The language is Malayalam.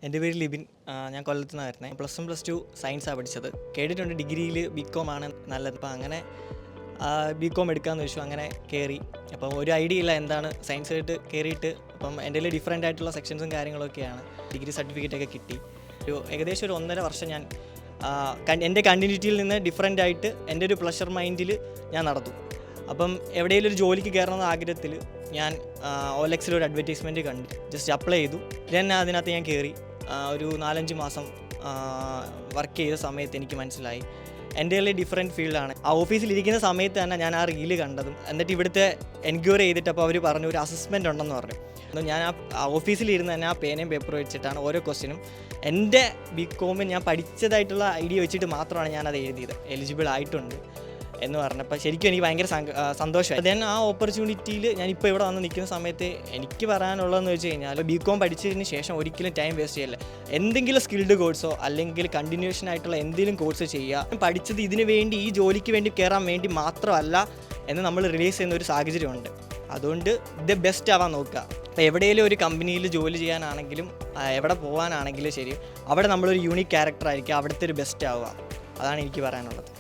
എൻ്റെ പേര് ലിബിൻ. ഞാൻ കൊല്ലത്ത് നിന്നാണ് വരുന്നത്. +1 +2 സയൻസാണ് പഠിച്ചത്. കേട്ടിട്ടുണ്ട് ഡിഗ്രിയിൽ ബികോം ആണ് നല്ലത്. അപ്പോൾ അങ്ങനെ ബികോം എടുക്കാമെന്ന് വെച്ചു. അങ്ങനെ കയറി. അപ്പം ഒരു ഐഡിയ ഇല്ല എന്താണ് സയൻസ് ആയിട്ട് കയറിയിട്ട്. അപ്പം എൻ്റെ കയ്യിൽ ഡിഫറെൻ്റ് ആയിട്ടുള്ള സെക്ഷൻസും കാര്യങ്ങളൊക്കെയാണ്. ഡിഗ്രി സർട്ടിഫിക്കറ്റൊക്കെ കിട്ടി. ഏകദേശം ഒരു 1.5 വർഷം ഞാൻ എൻ്റെ കണ്ടിന്യൂറ്റിയിൽ നിന്ന് ഡിഫറെൻ്റ് ആയിട്ട് എൻ്റെ ഒരു പ്ലഷർ മൈൻഡിൽ ഞാൻ നടന്നു. അപ്പം എവിടെയെങ്കിലും ഒരു ജോലിക്ക് കയറണമെന്ന ആഗ്രഹത്തിൽ ഞാൻ OLXൽ ഒരു അഡ്വർടൈസ്മെൻറ്റ് കണ്ടു. ജസ്റ്റ് അപ്ലൈ ചെയ്തു. അതിനകത്ത് ഞാൻ കയറി. ഒരു 4-5 മാസം വർക്ക് ചെയ്ത സമയത്ത് എനിക്ക് മനസ്സിലായി എൻ്റെ കയ്യിൽ ഡിഫറെൻറ്റ് ഫീൽഡാണ്. ആ ഓഫീസിലിരിക്കുന്ന സമയത്ത് തന്നെ ഞാൻ ആ റീല് കണ്ടതും എന്നിട്ട് ഇവിടുത്തെ എൻക്വയറി ചെയ്തിട്ട് അപ്പോൾ അവർ പറഞ്ഞു ഒരു അസസ്മെൻ്റ് ഉണ്ടെന്ന് പറഞ്ഞു. ഞാൻ ആ ഓഫീസിലിരുന്ന് തന്നെ ആ പേനയും പേപ്പറും വെച്ചിട്ടാണ് ഓരോ ക്വസ്റ്റ്യനും എൻ്റെ ബികോമിൽ ഞാൻ പഠിച്ചതായിട്ടുള്ള ഐഡിയ വെച്ചിട്ട് മാത്രമാണ് ഞാനത് എഴുതിയത്. എലിജിബിൾ ആയിട്ടുണ്ട് എന്ന് പറഞ്ഞപ്പോൾ ശരിക്കും എനിക്ക് ഭയങ്കര സന്തോഷമായി. ദെൻ ആ ഓപ്പർച്യൂണിറ്റിയിൽ ഞാനിപ്പോൾ ഇവിടെ വന്ന് നിൽക്കുന്ന സമയത്ത് എനിക്ക് പറയാനുള്ളതെന്ന് വെച്ച് കഴിഞ്ഞാൽ ബികോം പഠിച്ചതിന് ശേഷം ഒരിക്കലും ടൈം വേസ്റ്റ് ചെയ്യില്ല. എന്തെങ്കിലും സ്കിൽഡ് കോഴ്സോ അല്ലെങ്കിൽ കണ്ടിന്യൂഷൻ ആയിട്ടുള്ള എന്തെങ്കിലും കോഴ്സ് ചെയ്യുക. പഠിച്ചത് ഇതിന് വേണ്ടി ഈ ജോലിക്ക് വേണ്ടി കയറാൻ വേണ്ടി മാത്രമല്ല എന്ന് നമ്മൾ റിലീസ് ചെയ്യുന്ന ഒരു സാഹചര്യമുണ്ട്. അതുകൊണ്ട് ഇത് ബെസ്റ്റ് ആവാൻ നോക്കുക. അപ്പോൾ എവിടെയെങ്കിലും ഒരു കമ്പനിയിൽ ജോലി ചെയ്യാനാണെങ്കിലും എവിടെ പോകാനാണെങ്കിലും ശരി, അവിടെ നമ്മളൊരു യൂണിക് ക്യാരക്ടർ ആയിരിക്കും അവിടുത്തെ ഒരു ബെസ്റ്റ് ആവുക. അതാണ് എനിക്ക് പറയാനുള്ളത്.